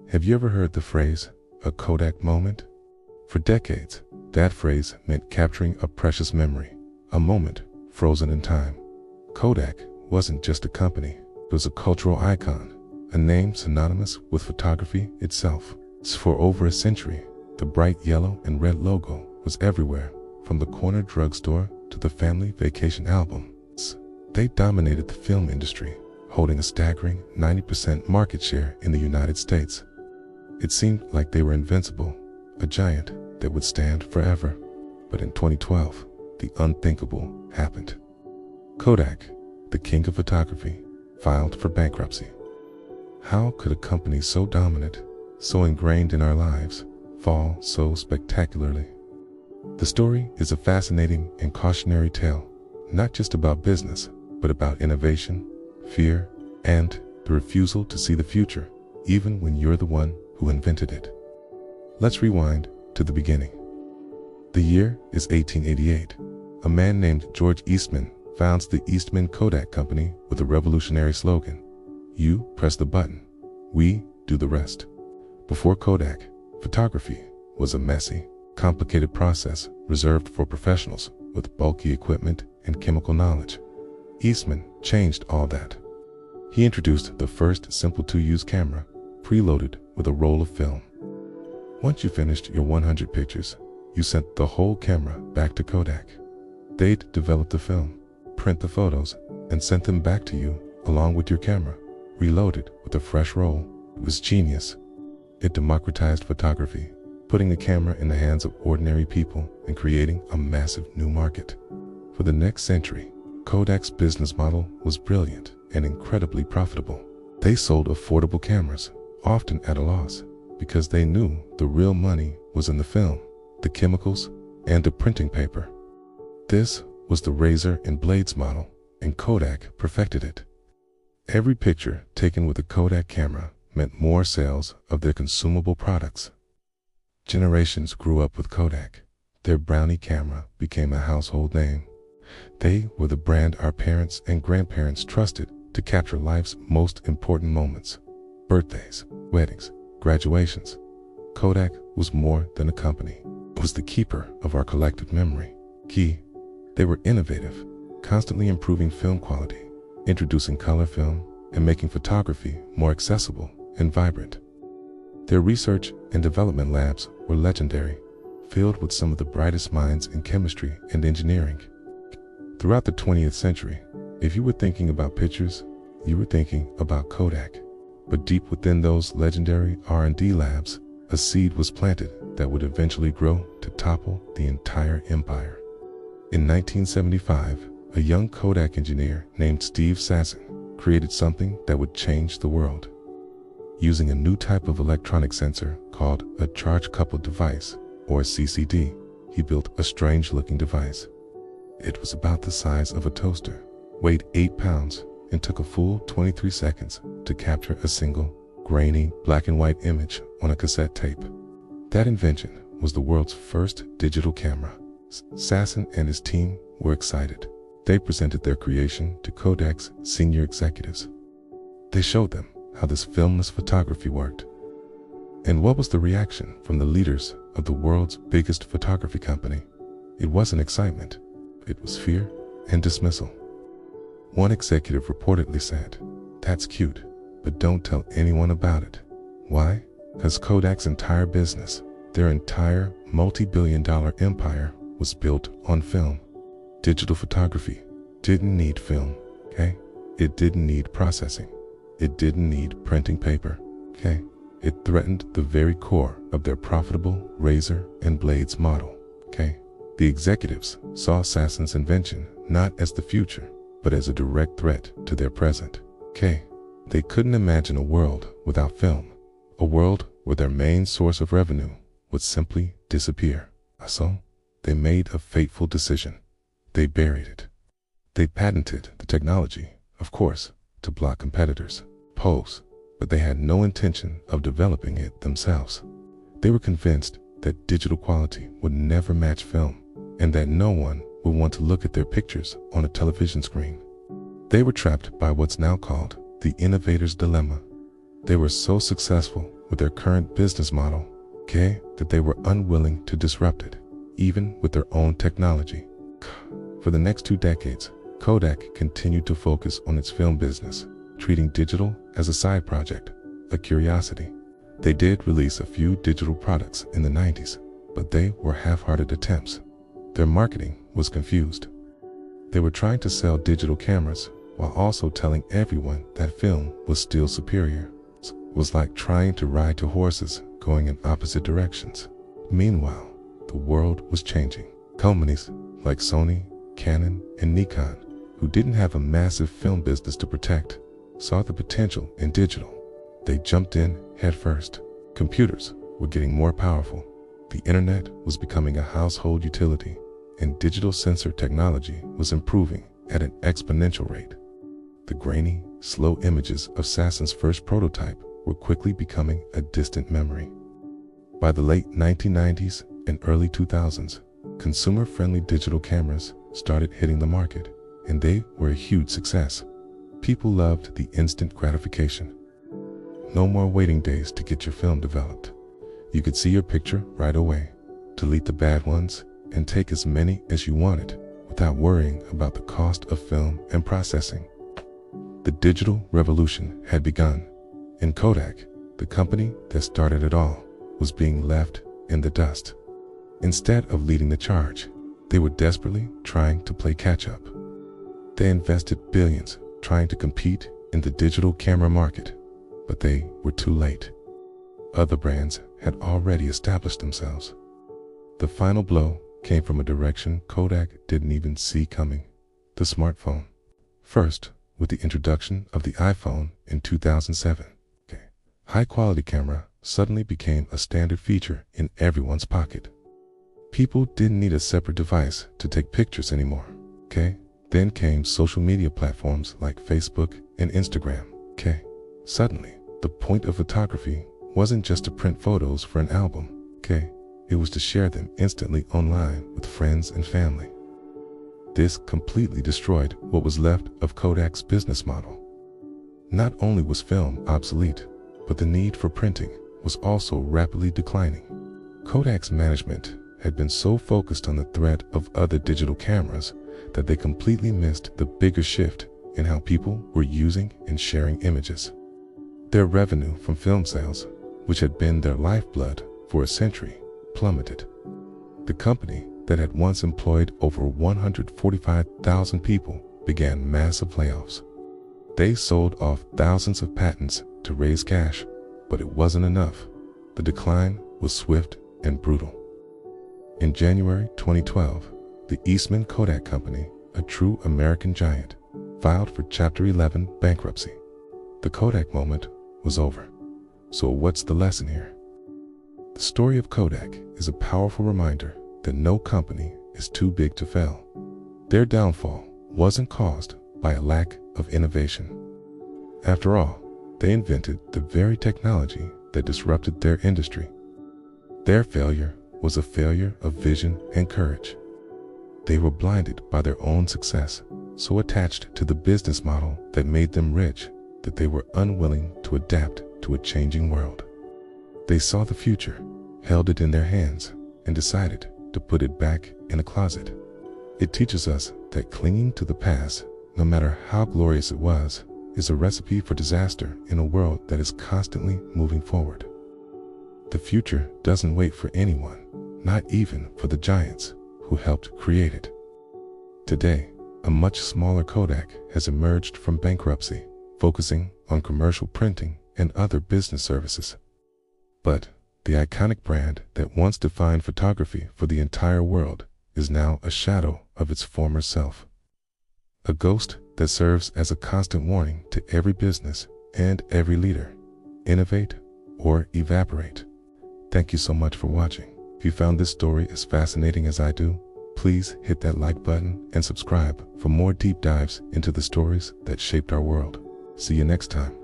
Have you ever heard the phrase, a Kodak moment? For decades, that phrase meant capturing a precious memory, a moment frozen in time. Kodak wasn't just a company, it was a cultural icon, a name synonymous with photography itself. For over a century, the bright yellow and red logo was everywhere, from the corner drugstore to the family vacation albums. They dominated the film industry, holding a staggering 90% market share in the United States. It seemed like they were invincible, a giant that would stand forever. But in 2012, the unthinkable happened. Kodak, the king of photography, filed for bankruptcy. How could a company so dominant, so ingrained in our lives, fall so spectacularly? The story is a fascinating and cautionary tale, not just about business, but about innovation, fear, and the refusal to see the future, even when you're the one who invented it. Let's rewind to the beginning. The year is 1888. A man named George Eastman founds the Eastman Kodak Company with a revolutionary slogan: "You press the button, we do the rest." Before Kodak, photography was a messy, complicated process reserved for professionals with bulky equipment and chemical knowledge. Eastman changed all that. He introduced the first simple to-use camera, preloaded with a roll of film. Once you finished your 100 pictures, you sent the whole camera back to Kodak. They'd develop the film, print the photos, and sent them back to you along with your camera, reloaded with a fresh roll. It was genius. It democratized photography, putting the camera in the hands of ordinary people and creating a massive new market. For the next century, Kodak's business model was brilliant and incredibly profitable. They sold affordable cameras, often at a loss, because they knew the real money was in the film, the chemicals, and the printing paper. This was the razor and blades model, and Kodak perfected it. Every picture taken with a Kodak camera meant more sales of their consumable products. Generations grew up with Kodak. Their Brownie camera became a household name. They were the brand our parents and grandparents trusted to capture life's most important moments: birthdays, weddings, graduations. Kodak was more than a company. It was the keeper of our collective memory. They were innovative, constantly improving film quality, introducing color film, and making photography more accessible and vibrant. Their research and development labs were legendary, filled with some of the brightest minds in chemistry and engineering. Throughout the 20th century, if you were thinking about pictures, you were thinking about Kodak. But deep within those legendary R&D labs, a seed was planted that would eventually grow to topple the entire empire. In 1975, a young Kodak engineer named Steve Sasson created something that would change the world. Using a new type of electronic sensor called a charge-coupled device, or CCD, he built a strange-looking device. It was about the size of a toaster, weighed 8 pounds, and took a full 23 seconds to capture a single, grainy, black and white image on a cassette tape. That invention was the world's first digital camera. Sasson and his team were excited. They presented their creation to Kodak's senior executives. They showed them how this filmless photography worked. And what was the reaction from the leaders of the world's biggest photography company? It wasn't excitement. It was fear and dismissal. One executive reportedly said, "That's cute, but don't tell anyone about it." Why? Because Kodak's entire business, their entire multi-billion-dollar empire, was built on film. Digital photography didn't need film, okay? It didn't need processing. It didn't need printing paper, okay? It threatened the very core of their profitable razor and blades model, okay? The executives saw Sasson's invention not as the future, but as a direct threat to their present, okay? They couldn't imagine a world without film, a world where their main source of revenue would simply disappear. So, they made a fateful decision. They buried it. They patented the technology, of course, to block competitors' polls, but they had no intention of developing it themselves. They were convinced that digital quality would never match film, and that no one would want to look at their pictures on a television screen. They were trapped by what's now called the innovator's dilemma. They were so successful with their current business model, that they were unwilling to disrupt it, even with their own technology. For the next 2 decades, Kodak continued to focus on its film business, treating digital as a side project, a curiosity. They did release a few digital products in the 90s, but they were half-hearted attempts. Their marketing was confused. They were trying to sell digital cameras while also telling everyone that film was still superior. It was like trying to ride 2 horses going in opposite directions. Meanwhile, the world was changing. Companies like Sony, Canon, and Nikon, who didn't have a massive film business to protect, saw the potential in digital. They jumped in headfirst. Computers were getting more powerful. The internet was becoming a household utility, and digital sensor technology was improving at an exponential rate. The grainy, slow images of Sasson's first prototype were quickly becoming a distant memory. By the late 1990s and early 2000s, consumer-friendly digital cameras started hitting the market, and they were a huge success. People loved the instant gratification. No more waiting days to get your film developed. You could see your picture right away, delete the bad ones, and take as many as you wanted without worrying about the cost of film and processing. The digital revolution had begun, and Kodak, the company that started it all, was being left in the dust. Instead of leading the charge, they were desperately trying to play catch-up. They invested billions trying to compete in the digital camera market, but they were too late. Other brands had already established themselves. The final blow came from a direction Kodak didn't even see coming: the smartphone. First, with the introduction of the iPhone in 2007, high-quality camera suddenly became a standard feature in everyone's pocket. People didn't need a separate device to take pictures anymore. Then came social media platforms like Facebook and Instagram. Suddenly, the point of photography wasn't just to print photos for an album. It was to share them instantly online with friends and family. This completely destroyed what was left of Kodak's business model. Not only was film obsolete, but the need for printing was also rapidly declining. Kodak's management had been so focused on the threat of other digital cameras that they completely missed the bigger shift in how people were using and sharing images. Their revenue from film sales, which had been their lifeblood for a century, plummeted. The company that had once employed over 145,000 people began massive layoffs. They sold off thousands of patents to raise cash, but it wasn't enough. The decline was swift and brutal. In January 2012, the Eastman Kodak Company, a true American giant, filed for Chapter 11 bankruptcy. The Kodak moment was over. So what's the lesson here? The story of Kodak is a powerful reminder that no company is too big to fail. Their downfall wasn't caused by a lack of innovation. After all, they invented the very technology that disrupted their industry. Their failure was a failure of vision and courage. They were blinded by their own success, so attached to the business model that made them rich that they were unwilling to adapt to a changing world. They saw the future, held it in their hands, and decided to put it back in a closet. It teaches us that clinging to the past, no matter how glorious it was, is a recipe for disaster in a world that is constantly moving forward. The future doesn't wait for anyone, not even for the giants who helped create it. Today, a much smaller Kodak has emerged from bankruptcy, focusing on commercial printing and other business services. But the iconic brand that once defined photography for the entire world is now a shadow of its former self. A ghost that serves as a constant warning to every business and every leader: innovate or evaporate. Thank you so much for watching. If you found this story as fascinating as I do, please hit that like button and subscribe for more deep dives into the stories that shaped our world. See you next time.